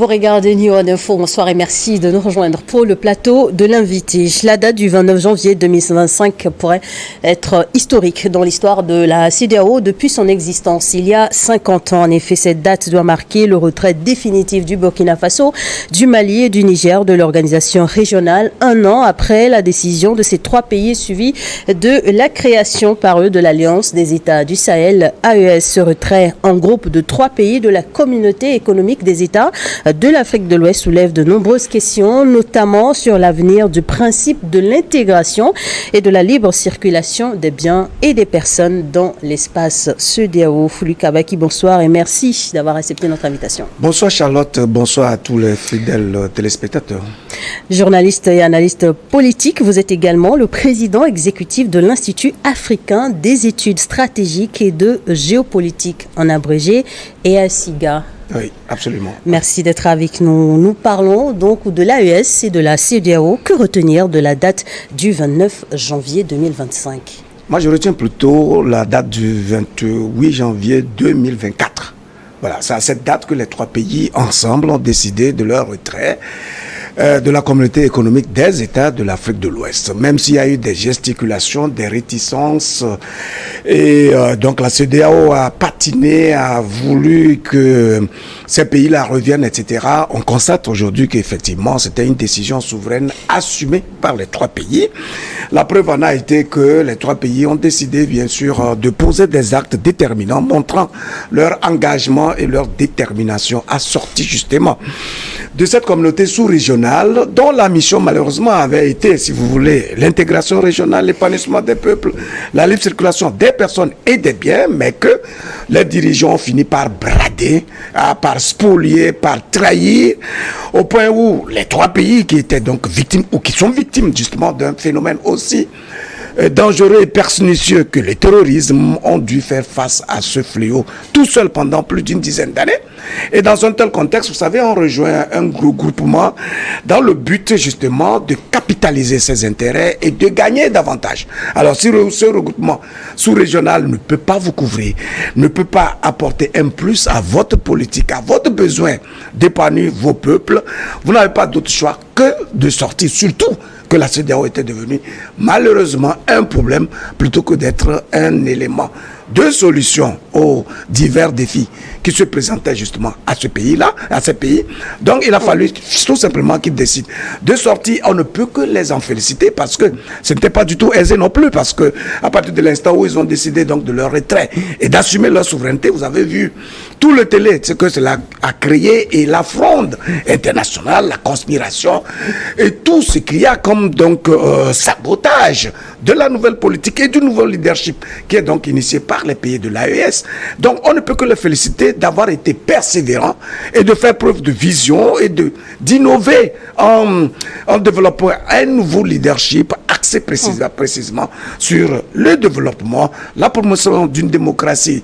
Vous regardez New One Info, bonsoir et merci de nous rejoindre pour le plateau de l'invité. La date du 29 janvier 2025 pourrait être historique dans l'histoire de la CEDEAO depuis son existence. Il y a 50 ans, en effet, cette date doit marquer le retrait définitif du Burkina Faso, du Mali et du Niger de l'organisation régionale, un an après la décision de ces trois pays suivie de la création par eux de l'Alliance des États du Sahel, AES. Ce retrait en groupe de trois pays de la communauté économique des États de l'Afrique de l'Ouest soulève de nombreuses questions, notamment sur l'avenir du principe de l'intégration et de la libre circulation des biens et des personnes dans l'espace CEDEAO. Foulou Kabaki, bonsoir et merci d'avoir accepté notre invitation. Bonsoir Charlotte, bonsoir à tous les fidèles téléspectateurs. Journaliste et analyste politique, vous êtes également le président exécutif de l'Institut africain des études stratégiques et de géopolitique, en abrégé, EASIGA. Oui, absolument. Merci d'être avec nous. Nous parlons donc de l'AES et de la CEDEAO. Que retenir de la date du 29 janvier 2025 ? Moi, je retiens plutôt la date du 28 janvier 2024. Voilà, c'est à cette date que les trois pays ensemble ont décidé de leur retrait de la communauté économique des États de l'Afrique de l'Ouest. Même s'il y a eu des gesticulations, des réticences, et donc la CEDEAO a patiné, a voulu que ces pays-là reviennent, etc. On constate aujourd'hui qu'effectivement, c'était une décision souveraine assumée par les trois pays. La preuve en a été que les trois pays ont décidé, bien sûr, de poser des actes déterminants, montrant leur engagement et leur détermination à sortir justement de cette communauté sous-régionale dont la mission malheureusement avait été, si vous voulez, l'intégration régionale, l'épanouissement des peuples, la libre circulation des personnes et des biens, mais que les dirigeants ont fini par brader, par spolier, par trahir, au point où les trois pays qui étaient donc victimes, ou qui sont victimes justement d'un phénomène aussi dangereux et pernicieux que le terrorisme, ont dû faire face à ce fléau tout seul pendant plus d'une dizaine d'années. Et dans un tel contexte, vous savez, on rejoint un regroupement dans le but justement de capitaliser ses intérêts et de gagner davantage. Alors si ce regroupement sous-régional ne peut pas vous couvrir, ne peut pas apporter un plus à votre politique, à votre besoin d'épanouir vos peuples, vous n'avez pas d'autre choix que de sortir, surtout que la CEDEAO était devenue malheureusement un problème plutôt que d'être un élément de solution aux divers défis qui se présentaient justement à ce pays-là, à ces pays. Donc il a fallu tout simplement qu'ils décident de sortir. On ne peut que les en féliciter parce que ce n'était pas du tout aisé non plus, parce que à partir de l'instant où ils ont décidé donc de leur retrait et d'assumer leur souveraineté, vous avez vu tout le télé, ce que cela a créé et la fronde internationale, la conspiration et tout ce qu'il y a comme donc sabotage de la nouvelle politique et du nouveau leadership qui est donc initié par les pays de l'AES. Donc on ne peut que les féliciter d'avoir été persévérants et de faire preuve de vision et d'innover en développant un nouveau leadership axé précisément sur le développement, la promotion d'une démocratie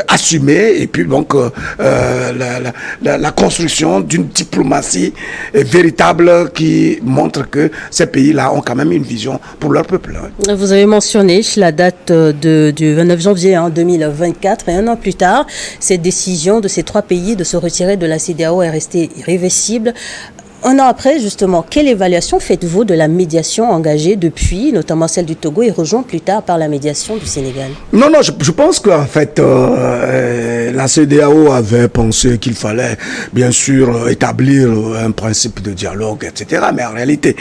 assumée et puis donc la construction d'une diplomatie véritable qui montre que ces pays-là ont quand même une vision pour leur peuple. Vous avez mentionné la date du 29 janvier 2024 et un an plus tard, cette décision de ces trois pays de se retirer de la CEDEAO est restée irréversible. Un an après, justement, quelle évaluation faites-vous de la médiation engagée depuis, notamment celle du Togo, et rejointe plus tard par la médiation du Sénégal ? Non, je pense qu'en fait, la CEDEAO avait pensé qu'il fallait, bien sûr, établir un principe de dialogue, etc. Mais en réalité,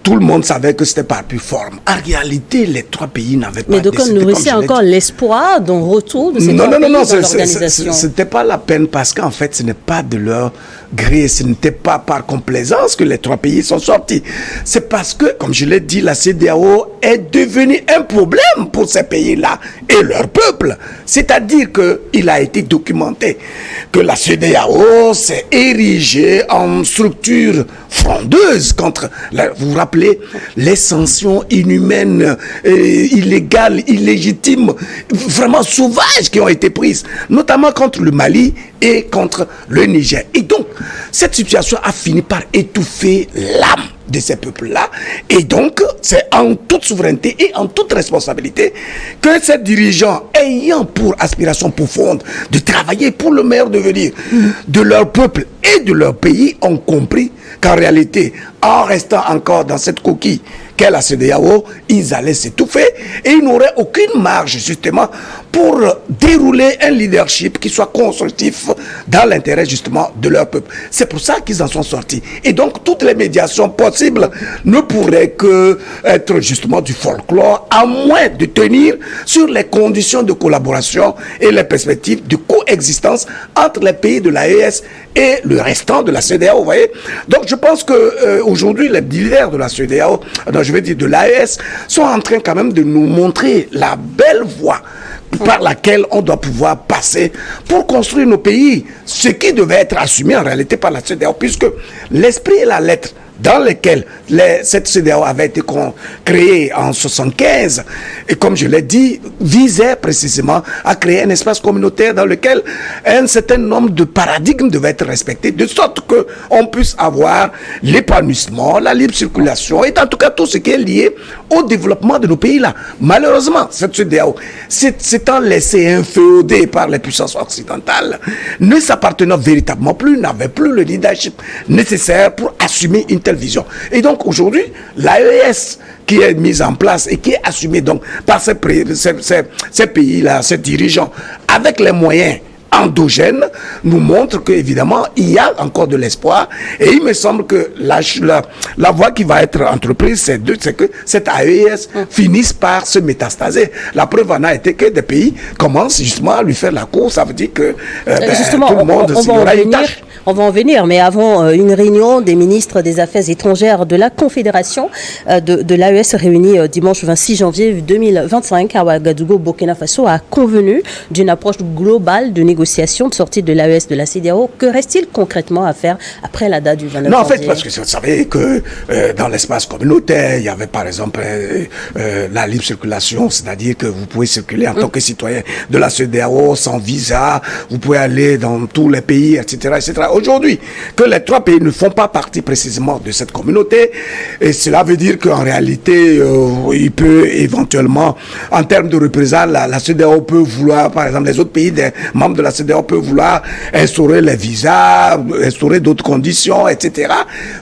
tout le monde savait que c'était par plus forme. En réalité, les trois pays n'avaient pas décidé. Mais donc, on nourrissait encore l'espoir d'un retour de ces trois pays dans l'organisation. C'était pas la peine parce qu'en fait, ce n'est pas de leur gré, ce n'était pas par complaisance que les trois pays sont sortis. C'est parce que, comme je l'ai dit, la CEDEAO est devenue un problème pour ces pays-là et leur peuple. C'est-à-dire qu'il a été documenté que la CEDEAO s'est érigée en structure frondeuse contre, vous vous rappelez, les sanctions inhumaines, illégales, illégitimes, vraiment sauvages qui ont été prises, notamment contre le Mali et contre le Niger. Et donc, cette situation a fini par étouffer l'âme de ces peuples-là. Et donc, c'est en toute souveraineté et en toute responsabilité que ces dirigeants, ayant pour aspiration profonde de travailler pour le meilleur devenir de leur peuple et de leur pays, ont compris qu'en réalité, en restant encore dans cette coquille qu'est la CEDEAO, ils allaient s'étouffer et ils n'auraient aucune marge justement pour dérouler un leadership qui soit constructif dans l'intérêt justement de leur peuple. C'est pour ça qu'ils en sont sortis. Et donc toutes les médiations possibles ne pourraient que être justement du folklore, à moins de tenir sur les conditions de collaboration et les perspectives de coexistence entre les pays de l'AES et le restant de la CEDEAO, vous voyez. Donc je pense que aujourd'hui les leaders de la CEDEAO, je veux dire de l'AES, sont en train quand même de nous montrer la belle voie par laquelle on doit pouvoir passer pour construire nos pays, ce qui devait être assumé en réalité par la CEDEAO, puisque l'esprit et la lettre dans lesquels cette CEDEAO avait été créée en 1975, et comme je l'ai dit, visait précisément à créer un espace communautaire dans lequel un certain nombre de paradigmes devaient être respectés, de sorte qu'on puisse avoir l'épanouissement, la libre circulation, et en tout cas tout ce qui est lié au développement de nos pays-là. Malheureusement, cette CEDEAO, s'étant laissée inféoder par les puissances occidentales, ne s'appartenant véritablement plus, n'avait plus le leadership nécessaire pour assumer une telle vision. Et donc aujourd'hui, l'AES qui est mise en place et qui est assumée donc par ces pays-là, ces dirigeants, avec les moyens endogènes, nous montre qu'évidemment, il y a encore de l'espoir. Et il me semble que la voie qui va être entreprise, c'est que cette AES finisse par se métastaser. La preuve en a été que des pays commencent justement à lui faire la course. Ça veut dire que justement, tout le monde on va aura une tâche. On va en venir, mais avant une réunion des ministres des Affaires étrangères de la Confédération de l'AES réunie dimanche 26 janvier 2025 à Ouagadougou, Burkina Faso, a convenu d'une approche globale de négociation de sortie de l'AES de la CEDEAO. Que reste-t-il concrètement à faire après la date du 29 janvier? Non, en fait, parce que vous savez que dans l'espace communautaire, il y avait par exemple la libre circulation, c'est-à-dire que vous pouvez circuler en tant que citoyen de la CEDEAO sans visa, vous pouvez aller dans tous les pays, etc., etc. Aujourd'hui, que les trois pays ne font pas partie précisément de cette communauté, et cela veut dire qu'en réalité, il peut éventuellement, en termes de représailles, la CEDEAO peut vouloir, par exemple, les autres pays des membres de la CEDEAO peuvent vouloir instaurer les visas, instaurer d'autres conditions, etc.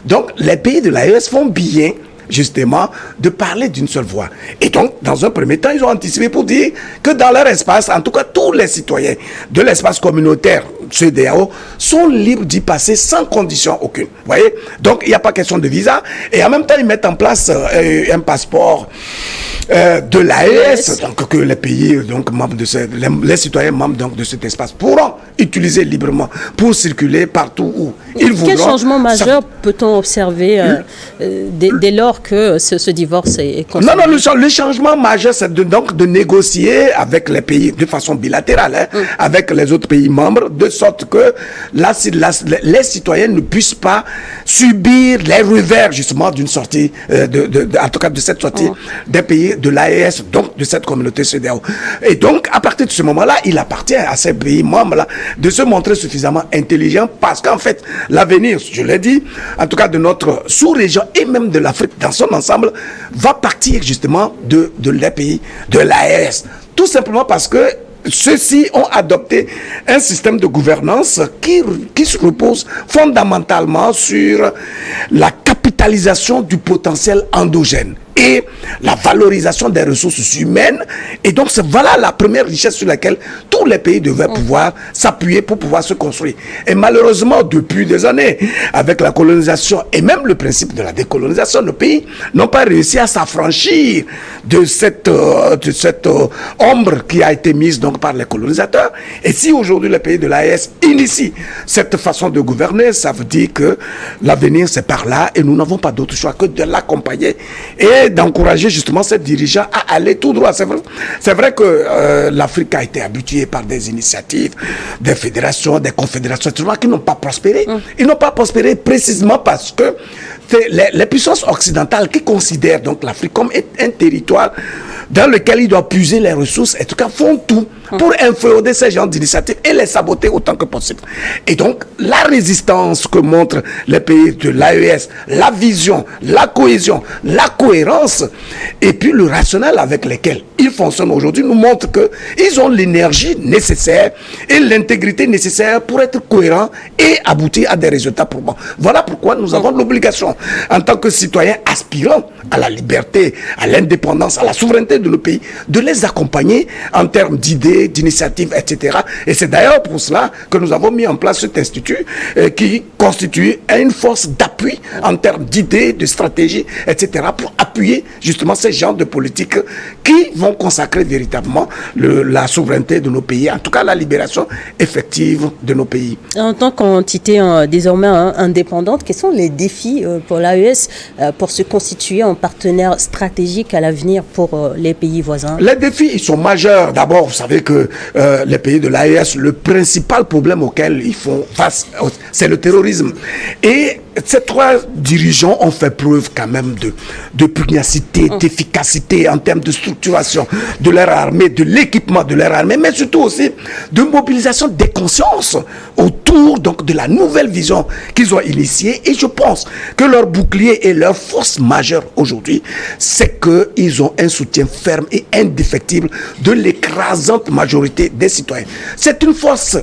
Donc, les pays de l'AES font bien justement de parler d'une seule voix. Et donc, dans un premier temps, ils ont anticipé pour dire que dans leur espace, en tout cas tous les citoyens de l'espace communautaire CEDEAO sont libres d'y passer sans condition aucune. Vous voyez? Donc, il n'y a pas question de visa. Et en même temps, ils mettent en place un passeport de l'AES, donc que les pays, donc membres de les citoyens membres donc, de cet espace pourront utiliser librement pour circuler partout où ils voudront. Quel changement majeur peut-on observer dès lors que ce divorce est consommé? Non, le changement majeur, c'est donc de négocier avec les pays de façon bilatérale, avec les autres pays membres, de sorte que les citoyens ne puissent pas subir les revers justement d'une sortie, en tout cas de cette sortie des pays de l'AES, donc de cette communauté CEDEAO. Et donc, à partir de ce moment-là, il appartient à ces pays membres-là de se montrer suffisamment intelligents parce qu'en fait, l'avenir, je l'ai dit, en tout cas de notre sous-région et même de l'Afrique dans son ensemble, va partir justement de les pays de l'AES. Tout simplement parce que ceux-ci ont adopté un système de gouvernance qui se repose fondamentalement sur la capitalisation du potentiel endogène et la valorisation des ressources humaines. Et donc, voilà la première richesse sur laquelle tous les pays devaient pouvoir s'appuyer pour pouvoir se construire. Et malheureusement, depuis des années, avec la colonisation et même le principe de la décolonisation, nos pays n'ont pas réussi à s'affranchir de cette ombre qui a été mise donc par les colonisateurs. Et si aujourd'hui les pays de l'AES initient cette façon de gouverner, ça veut dire que l'avenir c'est par là et nous n'avons pas d'autre choix que de l'accompagner et d'encourager justement ces dirigeants à aller tout droit. C'est vrai que l'Afrique a été habituée par des initiatives, des fédérations, des confédérations, qui n'ont pas prospéré. Ils n'ont pas prospéré précisément parce que c'est les puissances occidentales qui considèrent donc l'Afrique comme un territoire dans lequel ils doivent puiser les ressources, en tout cas font tout pour inféoder ces gens d'initiative et les saboter autant que possible. Et donc, la résistance que montrent les pays de l'AES, la vision, la cohésion, la cohérence, et puis le rationnel avec lequel ils fonctionnent aujourd'hui nous montre qu'ils ont l'énergie nécessaire et l'intégrité nécessaire pour être cohérents et aboutir à des résultats probants. Voilà pourquoi nous avons l'obligation, en tant que citoyens aspirants à la liberté, à l'indépendance, à la souveraineté de nos pays, de les accompagner en termes d'idées, d'initiatives, etc. Et c'est d'ailleurs pour cela que nous avons mis en place cet institut qui constitue une force d'appui en termes d'idées, de stratégies, etc. pour appuyer justement ces genres de politiques qui vont consacrer véritablement la souveraineté de nos pays, en tout cas la libération effective de nos pays. En tant qu'entité désormais indépendante, quels sont les défis pour l'AES pour se constituer en partenaire stratégique à l'avenir pour les pays voisins? Les défis, ils sont majeurs. D'abord, vous savez que les pays de l'AES, le principal problème auquel ils font face, c'est le terrorisme. Et ces trois dirigeants ont fait preuve quand même de pugnacité, d'efficacité en termes de structuration de leur armée, de l'équipement de leur armée, mais surtout aussi de mobilisation des consciences autour donc de la nouvelle vision qu'ils ont initiée. Et je pense que leur bouclier et leur force majeure aujourd'hui, c'est qu'ils ont un soutien ferme et indéfectible de l'écrasante majorité des citoyens. C'est une force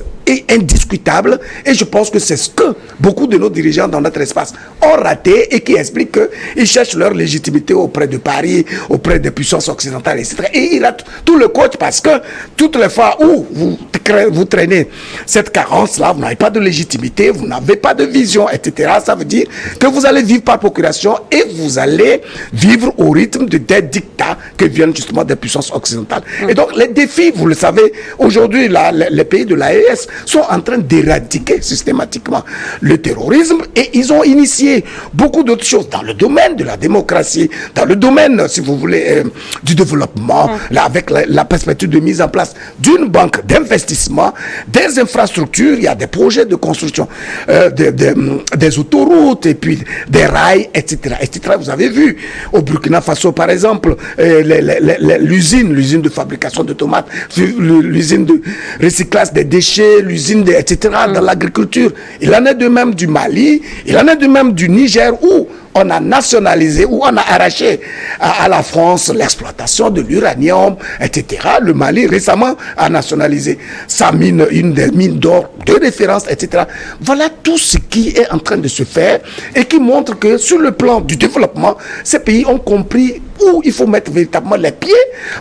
indiscutable et je pense que c'est ce que beaucoup de nos dirigeants dans notre espace ont raté et qui explique qu'ils cherchent leur légitimité auprès de Paris, auprès des puissances occidentales, etc. Et ils ratent tout le coach parce que toutes les fois où vous traînez cette carence-là, vous n'avez pas de légitimité, vous n'avez pas de vision, etc. Ça veut dire que vous allez vivre par procuration et vous allez vivre au rythme des dictats que viennent justement des puissances occidentales. Et donc les défis, vous le savez, aujourd'hui les pays de l'AES sont en train d'éradiquer systématiquement le terrorisme et ils ont initié beaucoup d'autres choses dans le domaine de la démocratie, dans le domaine, si vous voulez, du développement, là, avec la perspective de mise en place d'une banque d'investissement, des infrastructures, il y a des projets de construction des autoroutes et puis des rails, etc., etc. Vous avez vu au Burkina Faso, par exemple, l'usine de fabrication de tomates, l'usine de recyclage des déchets, l'usine, etc., dans l'agriculture. Il en est de même du Mali, il en est de même du Niger, où on a nationalisé, où on a arraché à la France l'exploitation de l'uranium, etc. Le Mali, récemment, a nationalisé sa mine, une des mines d'or de référence, etc. Voilà tout ce qui est en train de se faire et qui montre que sur le plan du développement, ces pays ont compris où il faut mettre véritablement les pieds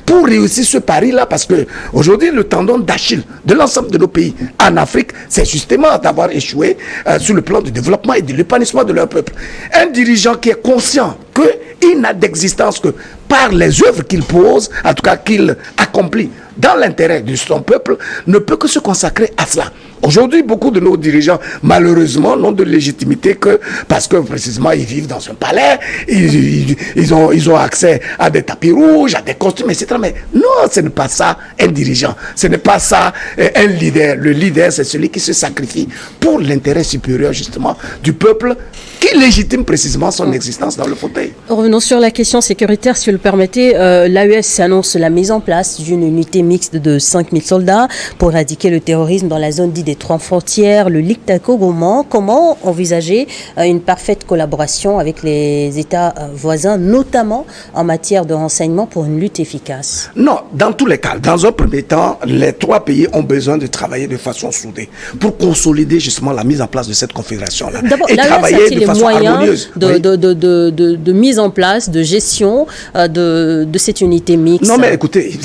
pour réussir ce pari-là, parce que aujourd'hui, le tendon d'Achille de l'ensemble de nos pays en Afrique, c'est justement d'avoir échoué sur le plan du développement et de l'épanouissement de leur peuple. Un dirigeant qui est conscient qu'il n'a d'existence que par les œuvres qu'il pose, en tout cas qu'il accomplit dans l'intérêt de son peuple, ne peut que se consacrer à cela. Aujourd'hui, beaucoup de nos dirigeants, malheureusement, n'ont de légitimité que parce que précisément ils vivent dans un palais, ils ont accès à des tapis rouges, à des costumes, etc. Mais non, ce n'est pas ça un dirigeant. Ce n'est pas ça un leader. Le leader, c'est celui qui se sacrifie pour l'intérêt supérieur, justement, du peuple qui légitime précisément son existence dans le fauteuil. Revenons sur la question sécuritaire, si vous le permettez. L'AES annonce la mise en place d'une unité mixte de 5000 soldats pour éradiquer le terrorisme dans la zone dite des trois frontières, le Lictaco-Goman. Comment envisager une parfaite collaboration avec les États voisins, notamment en matière de renseignement pour une lutte efficace? Non, dans tous les cas, dans un premier temps, les trois pays ont besoin de travailler de façon soudée pour consolider justement la mise en place de cette confédération-là. D'abord, et travailler de façon harmonieuse. De mise en place, de gestion de cette unité mixte. Non, mais écoutez,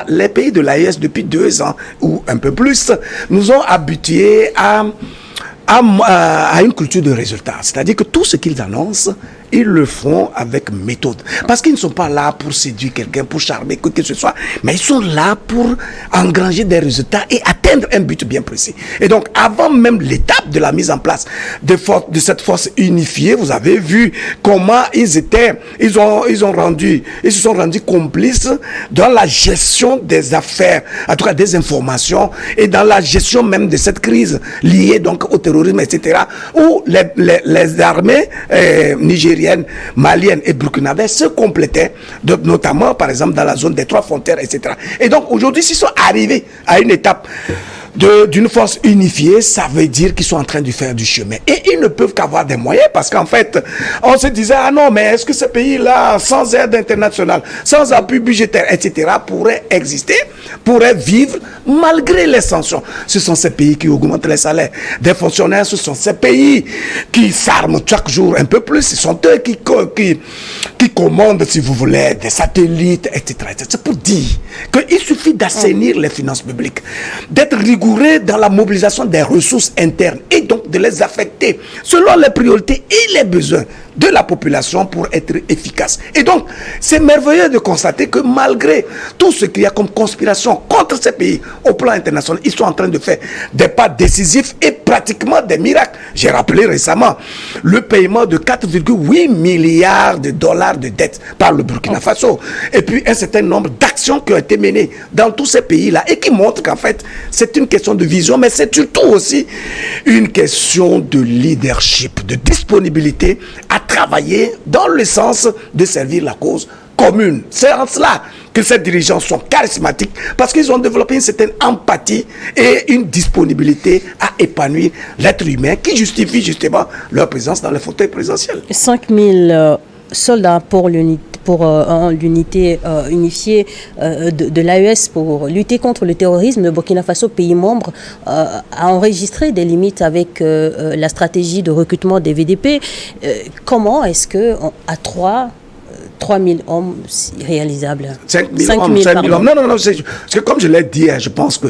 les pays de l'AES, depuis 2 ans ou un peu plus, nous ont habitués à une culture de résultats. C'est-à-dire que tout ce qu'ils annoncent, ils le font avec méthode. Parce qu'ils ne sont pas là pour séduire quelqu'un, pour charmer quoi que ce soit, mais ils sont là pour engranger des résultats et atteindre un but bien précis. Et donc, avant même l'étape de la mise en place de cette force unifiée, vous avez vu comment ils se sont rendus complices dans la gestion des affaires, en tout cas des informations, et dans la gestion même de cette crise liée donc au terrorisme terrorisme, etc., où les armées nigériennes, maliennes et burkinabées se complétaient, notamment, par exemple, dans la zone des Trois Frontières, etc. Et donc, aujourd'hui, s'ils sont arrivés à une étape d'une force unifiée, ça veut dire qu'ils sont en train de faire du chemin. Et ils ne peuvent qu'avoir des moyens, parce qu'en fait, on se disait, ah non, mais est-ce que ce pays-là, sans aide internationale, sans appui budgétaire, etc., pourrait exister, pourrait vivre malgré les sanctions? Ce sont ces pays qui augmentent les salaires des fonctionnaires, ce sont ces pays qui s'arment chaque jour un peu plus, ce sont eux qui commandent, si vous voulez, des satellites, etc. C'est pour dire qu'il suffit d'assainir les finances publiques, d'être rigoureux dans la mobilisation des ressources internes et donc de les affecter selon les priorités et les besoins de la population pour être efficace. Et donc, c'est merveilleux de constater que malgré tout ce qu'il y a comme conspiration contre ces pays au plan international, ils sont en train de faire des pas décisifs et pratiquement des miracles. J'ai rappelé récemment le paiement de 4,8 milliards de dollars de dettes par le Burkina Faso. Et puis un certain nombre d'actions qui ont été menées dans tous ces pays-là et qui montrent qu'en fait, c'est une question de vision, mais c'est surtout aussi une question de leadership, de disponibilité à travailler dans le sens de servir la cause commune. C'est en cela que ces dirigeants sont charismatiques, parce qu'ils ont développé une certaine empathie et une disponibilité à épanouir l'être humain qui justifie justement leur présence dans le fauteuil présidentiel. 5000 soldats pour l'unité unifiée de l'AES pour lutter contre le terrorisme. Le Burkina Faso, pays membre, a enregistré des limites avec la stratégie de recrutement des VDP. Comment est-ce que à 3 000 hommes réalisables? 5 000 hommes. Non, parce que comme je l'ai dit, je pense que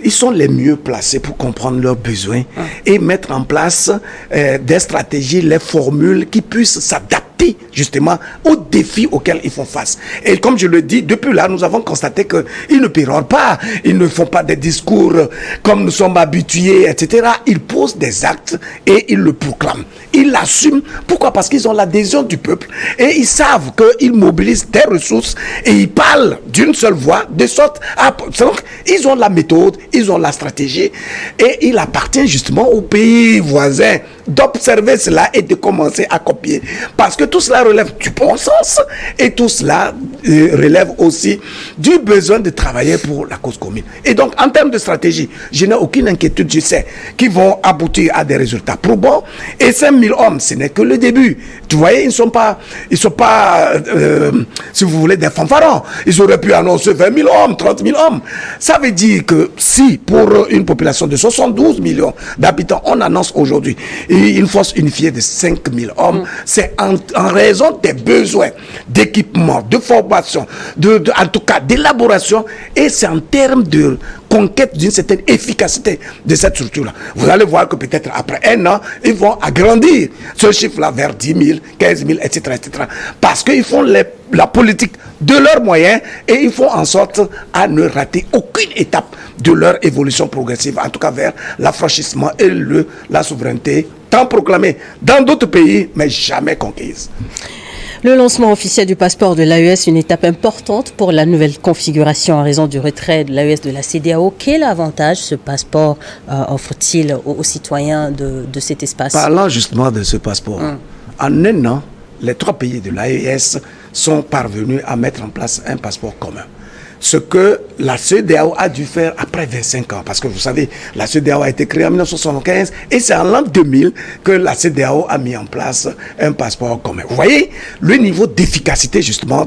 ils sont les mieux placés pour comprendre leurs besoins et mettre en place des stratégies, les formules qui puissent s'adapter justement aux défis auxquels ils font face. Et comme je le dis, depuis là, nous avons constaté qu'ils ne pérorent pas, ils ne font pas des discours comme nous sommes habitués, etc. Ils posent des actes et ils le proclament. Ils l'assument. Pourquoi? Parce qu'ils ont l'adhésion du peuple et ils savent qu'ils mobilisent des ressources et ils parlent d'une seule voix, de sorte à... Donc, ils ont la méthode, ils ont la stratégie et il appartient justement aux pays voisins d'observer cela et de commencer à copier. Parce que tout cela relève du bon sens et tout cela relève aussi du besoin de travailler pour la cause commune. Et donc, en termes de stratégie, je n'ai aucune inquiétude, je sais qu'ils vont aboutir à des résultats probants. Et 5 000 hommes, ce n'est que le début. Tu voyez, ils ne sont pas, si vous voulez, des fanfarons. Ils auraient pu annoncer 20 000 hommes, 30 000 hommes. Ça veut dire que si, pour une population de 72 millions d'habitants, on annonce aujourd'hui une force unifiée de 5 000 hommes, c'est en raison des besoins d'équipement, de formation, en tout cas d'élaboration, et c'est en termes de conquête d'une certaine efficacité de cette structure-là. Vous allez voir que peut-être après un an, ils vont agrandir ce chiffre-là vers 10 000, 15 000, etc., etc. Parce qu'ils font la politique de leurs moyens et ils font en sorte à ne rater aucune étape de leur évolution progressive, en tout cas vers l'affranchissement et la souveraineté tant proclamée dans d'autres pays, mais jamais conquise. Le lancement officiel du passeport de l'AES, une étape importante pour la nouvelle configuration en raison du retrait de l'AES de la CEDEAO. Quel avantage ce passeport offre-t-il aux citoyens de cet espace? Parlant justement de ce passeport, en un an, les 3 pays de l'AES sont parvenus à mettre en place un passeport commun. Ce que la CEDEAO a dû faire après 25 ans. Parce que vous savez, la CEDEAO a été créée en 1975 et c'est en l'an 2000 que la CEDEAO a mis en place un passeport commun. Vous voyez le niveau d'efficacité justement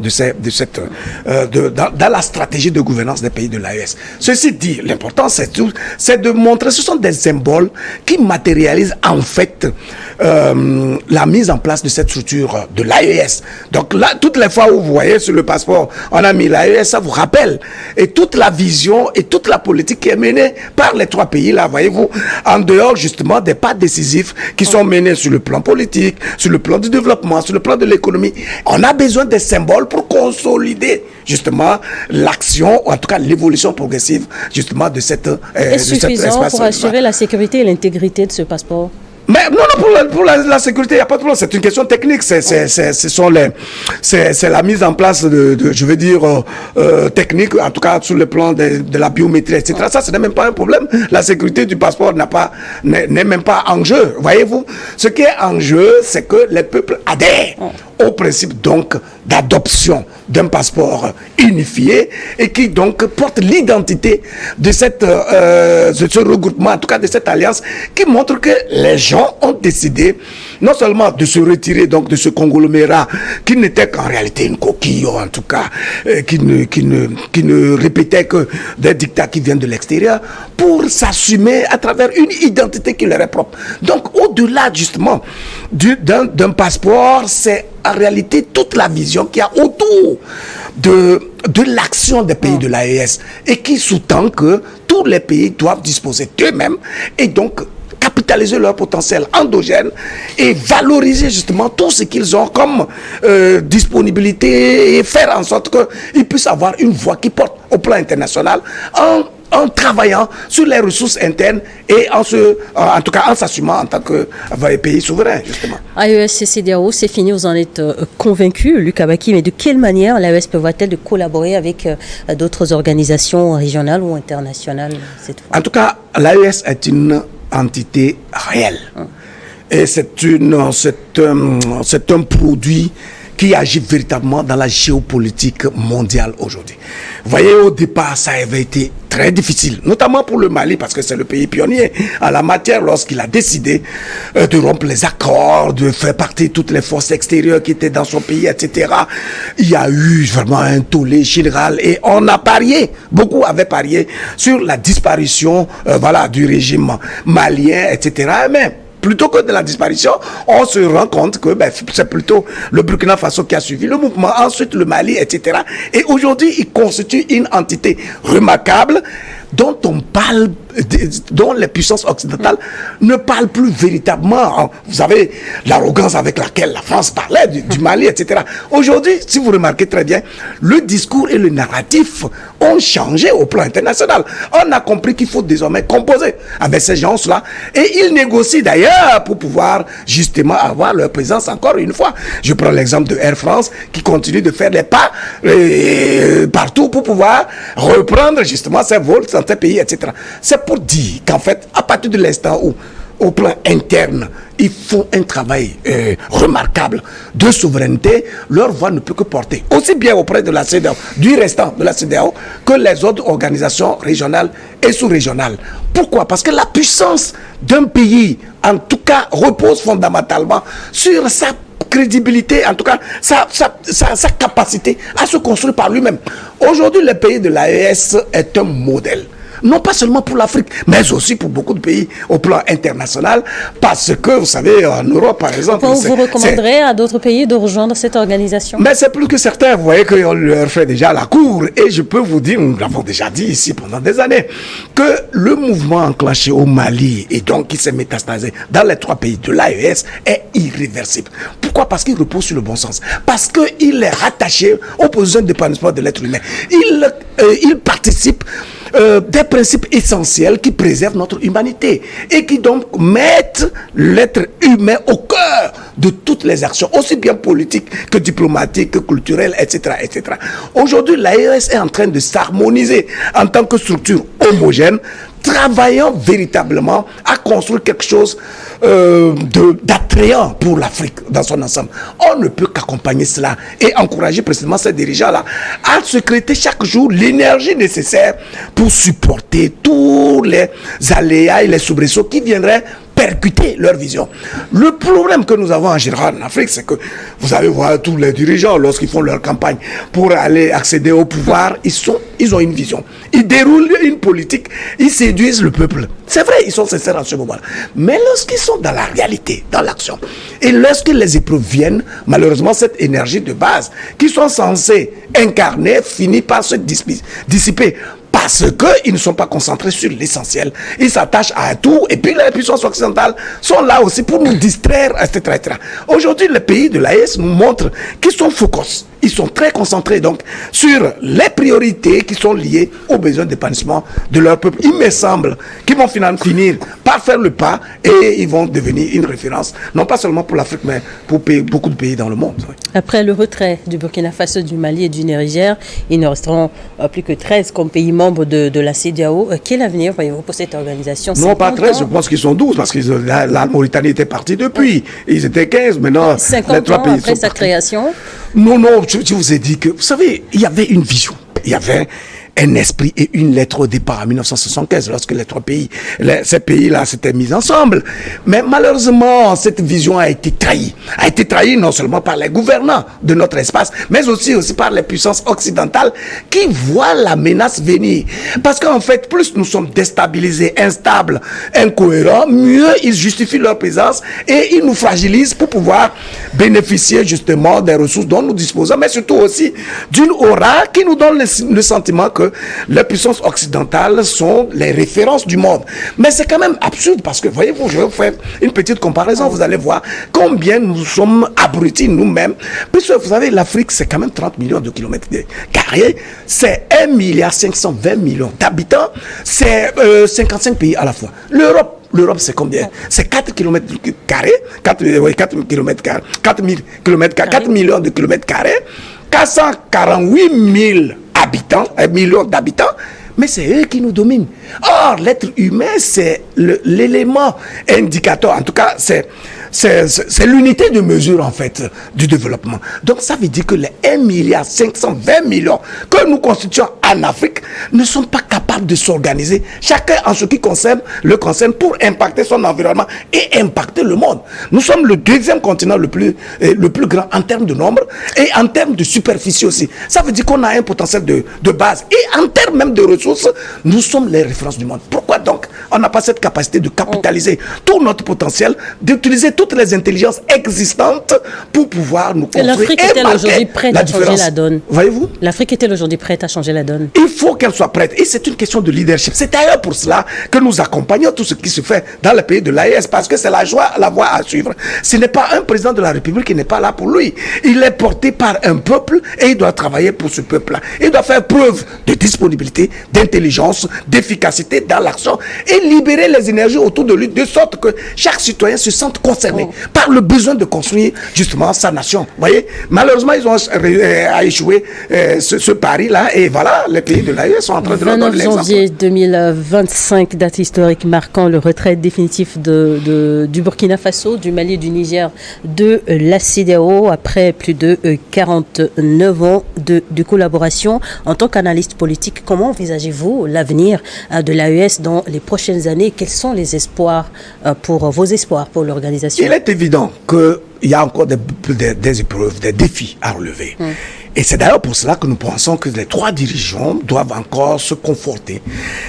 dans la stratégie de gouvernance des pays de l'AES. Ceci dit, l'important c'est de montrer, ce sont des symboles qui matérialisent en fait la mise en place de cette structure de l'AES. Donc là, toutes les fois où vous voyez sur le passeport, on a mis l'AES, ça vous rappelle et toute la vision et toute la politique qui est menée par les 3 pays là, voyez-vous, en dehors justement des pas décisifs qui sont menés sur le plan politique, sur le plan du développement, sur le plan de l'économie. On a besoin des symboles pour consolider justement l'action, ou en tout cas l'évolution progressive justement de cet est suffisant pour assurer la sécurité et l'intégrité de ce passeport? Mais non, pour la sécurité, il n'y a pas de problème. C'est une question technique. C'est la mise en place je veux dire, technique, en tout cas sur le plan de la biométrie, etc. Ça, ce n'est même pas un problème. La sécurité du passeport n'est même pas en jeu. Voyez-vous, ce qui est en jeu, c'est que les peuples adhèrent au principe donc d'adoption d'un passeport unifié et qui donc porte l'identité de ce regroupement, en tout cas de cette alliance, qui montre que les gens ont décidé non seulement de se retirer donc de ce conglomérat qui n'était qu'en réalité une coquille, en tout cas qui ne répétait que des dictats qui viennent de l'extérieur, pour s'assumer à travers une identité qui leur est propre. Donc au-delà justement d'un passeport, c'est en réalité toute la vision qu'il y a autour de l'action des pays de l'AES et qui sous-tend que tous les pays doivent disposer d'eux-mêmes et donc capitaliser leur potentiel endogène et valoriser justement tout ce qu'ils ont comme disponibilité et faire en sorte qu'ils puissent avoir une voix qui porte au plan international en travaillant sur les ressources internes et en tout cas en s'assumant en tant que pays souverain, justement. AES et CEDEAO, c'est fini, vous en êtes convaincu, Luc Abaki, mais de quelle manière l'AES prévoit-elle de collaborer avec d'autres organisations régionales ou internationales cette fois? En tout cas, l'AES est une entité réelle. Et c'est un produit qui agit véritablement dans la géopolitique mondiale aujourd'hui. Vous voyez, au départ, ça avait été très difficile, notamment pour le Mali, parce que c'est le pays pionnier en la matière, lorsqu'il a décidé de rompre les accords, de faire partir toutes les forces extérieures qui étaient dans son pays, etc. Il y a eu vraiment un tollé général et on a parié, beaucoup avaient parié sur la disparition du régime malien, etc. Mais plutôt que de la disparition, on se rend compte que c'est plutôt le Burkina Faso qui a suivi le mouvement, ensuite le Mali, etc. Et aujourd'hui, il constitue une entité remarquable dont on parle, dont les puissances occidentales ne parlent plus véritablement. Vous savez, l'arrogance avec laquelle la France parlait du Mali, etc. Aujourd'hui, si vous remarquez très bien, le discours et le narratif ont changé au plan international. On a compris qu'il faut désormais composer avec ces gens-là et ils négocient d'ailleurs pour pouvoir justement avoir leur présence encore une fois. Je prends l'exemple de Air France qui continue de faire des pas partout pour pouvoir reprendre justement ses vols dans ces pays, etc. C'est pour dire qu'en fait, à partir de l'instant où, au plan interne, ils font un travail remarquable de souveraineté, leur voix ne peut que porter aussi bien auprès de la CEDEAO, du restant de la CEDEAO, que les autres organisations régionales et sous-régionales. Pourquoi? Parce que la puissance d'un pays, en tout cas, repose fondamentalement sur sa crédibilité, en tout cas sa capacité à se construire par lui-même. Aujourd'hui, le pays de l'AES est un modèle, non pas seulement pour l'Afrique, mais aussi pour beaucoup de pays au plan international, parce que, vous savez, en Europe, par exemple... Vous recommanderez à d'autres pays de rejoindre cette organisation? Mais c'est plus que certains, vous voyez qu'on leur fait déjà la cour, et je peux vous dire, nous l'avons déjà dit ici pendant des années, que le mouvement enclenché au Mali, et donc qui s'est métastasé dans les 3 pays de l'AES, est irréversible. Pourquoi? Parce qu'il repose sur le bon sens. Parce qu'il est rattaché aux besoins d'épanouissement de l'être humain. Il participe des principes essentiels qui préservent notre humanité et qui donc mettent l'être humain au cœur de toutes les actions, aussi bien politiques que diplomatiques, que culturelles, etc., etc. Aujourd'hui, l'AES est en train de s'harmoniser en tant que structure homogène, travaillant véritablement à construire quelque chose d'attrayant pour l'Afrique dans son ensemble. On ne peut qu'accompagner cela et encourager précisément ces dirigeants-là à secréter chaque jour l'énergie nécessaire pour supporter tous les aléas et les soubresauts qui viendraient percuter leur vision. Le problème que nous avons en général en Afrique, c'est que vous allez voir tous les dirigeants, lorsqu'ils font leur campagne pour aller accéder au pouvoir, ils ont une vision. Ils déroulent une politique, ils séduisent le peuple. C'est vrai, ils sont sincères en ce moment-là. Mais lorsqu'ils sont dans la réalité, dans l'action, et lorsque les épreuves viennent, malheureusement, cette énergie de base qu'ils sont censés incarner finit par se dissiper. parce qu'ils ne sont pas concentrés sur l'essentiel. Ils s'attachent à tout, et puis les puissances occidentales sont là aussi pour nous distraire, etc. etc. Aujourd'hui, les pays de l'AES nous montrent qu'ils sont focus. Ils sont très concentrés donc sur les priorités qui sont liées aux besoins d'épanouissement de leur peuple. Il me semble qu'ils vont finalement finir par faire le pas et ils vont devenir une référence, non pas seulement pour l'Afrique, mais pour beaucoup de pays dans le monde. Après le retrait du Burkina Faso, du Mali et du Niger, il ne resteront plus que 13 comme pays membres de la CEDEAO. Quel avenir voyez-vous pour cette organisation? Non, pas 13, je pense qu'ils sont 12, parce que la Mauritanie était partie depuis. Ils étaient 15, maintenant 50 les trois ans pays après sont sa partis. création. Non, je vous ai dit que, vous savez, il y avait une vision. Il y avait un esprit et une lettre au départ en 1975, lorsque les trois pays, ces pays-là s'étaient mis ensemble. Mais malheureusement, cette vision a été trahie. A été trahie non seulement par les gouvernants de notre espace, mais aussi par les puissances occidentales qui voient la menace venir. Parce qu'en fait, plus nous sommes déstabilisés, instables, incohérents, mieux ils justifient leur présence et ils nous fragilisent pour pouvoir bénéficier justement des ressources dont nous disposons, mais surtout aussi d'une aura qui nous donne le sentiment que les puissances occidentales sont les références du monde. Mais c'est quand même absurde parce que, voyez-vous, je vais vous faire une petite comparaison, vous allez voir combien nous sommes abrutis nous-mêmes. Puisque vous savez, l'Afrique, c'est quand même 30 millions de kilomètres carrés, c'est 1,520 milliard d'habitants, c'est 55 pays à la fois. L'Europe, c'est combien? C'est 4 km carrés, 4 km carrés, 4 millions de kilomètres carrés, 448 000 habitants, millions d'habitants, mais c'est eux qui nous dominent. Or, l'être humain, c'est l'élément indicateur, en tout cas, c'est l'unité de mesure, en fait, du développement. Donc, ça veut dire que les 1,520 milliard que nous constituons en Afrique ne sont pas capables de s'organiser, chacun en ce qui le concerne pour impacter son environnement et impacter le monde. Nous sommes le deuxième continent le plus grand en termes de nombre et en termes de superficie aussi. Ça veut dire qu'on a un potentiel de base. Et en termes même de ressources, nous sommes les références du monde. Pourquoi donc on n'a pas cette capacité de capitaliser tout notre potentiel, d'utiliser toutes les intelligences existantes pour pouvoir nous construire L'Afrique est-elle aujourd'hui prête à changer la donne? Voyez-vous? L'Afrique est-elle aujourd'hui prête à changer la donne? Il faut qu'elle soit prête. Et c'est une question de leadership. C'est d'ailleurs pour cela que nous accompagnons tout ce qui se fait dans les pays de l'AES, parce que c'est la voie à suivre. Ce n'est pas un président de la République qui n'est pas là pour lui. Il est porté par un peuple et il doit travailler pour ce peuple-là. Il doit faire preuve de disponibilité, d'intelligence, d'efficacité dans l'action et libérer les énergies autour de lui de sorte que chaque citoyen se sente concerné par le besoin de construire justement sa nation. Vous voyez, malheureusement, ils ont échoué ce pari-là et voilà, les pays de l'AES sont en train de leur donner l'exemple. 29 janvier 2025, date historique marquant le retrait définitif du Burkina Faso, du Mali et du Niger de la CEDEAO après plus de 49 ans de collaboration. En tant qu'analyste politique, comment envisagez-vous l'avenir de l'AES dans les prochaines années? Quels sont les espoirs vos espoirs pour l'organisation? Il est évident qu'il y a encore des épreuves, des défis à relever. Et c'est d'ailleurs pour cela que nous pensons que les trois dirigeants doivent encore se conforter,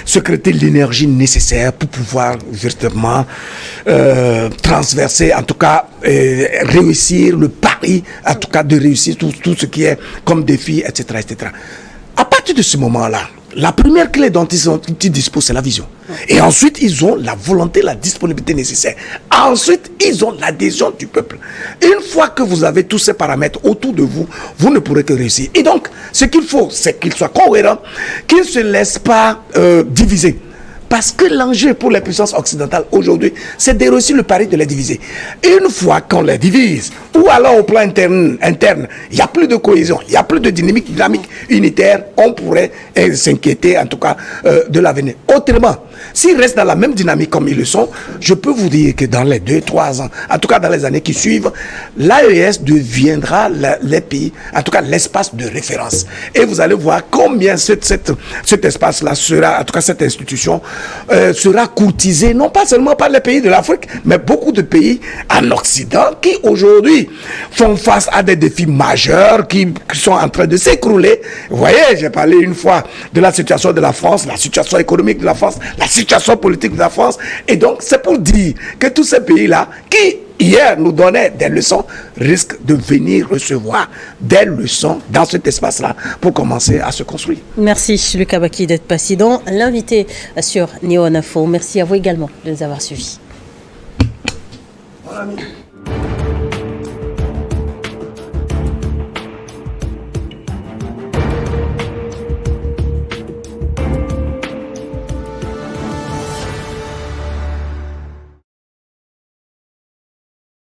se créer l'énergie nécessaire pour pouvoir véritablement transverser, en tout cas réussir le pari, en tout cas de réussir tout ce qui est comme défi, etc., etc. À partir de ce moment-là, la première clé dont ils disposent, c'est la vision. Et ensuite, ils ont la volonté, la disponibilité nécessaire. Ensuite, ils ont l'adhésion du peuple. Une fois que vous avez tous ces paramètres autour de vous, vous ne pourrez que réussir. Et donc, ce qu'il faut, c'est qu'ils soient cohérents, qu'ils ne se laissent pas diviser. Parce que l'enjeu pour les puissances occidentales aujourd'hui, c'est de réussir le pari de les diviser. Une fois qu'on les divise, ou alors au plan interne, il n'y a plus de cohésion, il n'y a plus de dynamique unitaire, on pourrait s'inquiéter en tout cas de l'avenir. Autrement, s'ils restent dans la même dynamique comme ils le sont, je peux vous dire que dans les 2-3 ans, en tout cas dans les années qui suivent, l'AES deviendra les pays, en tout cas l'espace de référence. Et vous allez voir combien cet espace-là sera, en tout cas cette institution, sera courtisée, non pas seulement par les pays de l'Afrique, mais beaucoup de pays en Occident qui aujourd'hui font face à des défis majeurs qui sont en train de s'écrouler. Vous voyez, j'ai parlé une fois de la situation de la France, la situation économique de la France, la situation politique de la France. Et donc, c'est pour dire que tous ces pays-là qui hier nous donnait des leçons, risque de venir recevoir des leçons dans cet espace-là pour commencer à se construire. Merci Lucas Baki d'être passé dans l'invité sur Néo Info. Merci à vous également de nous avoir suivis. Mon ami.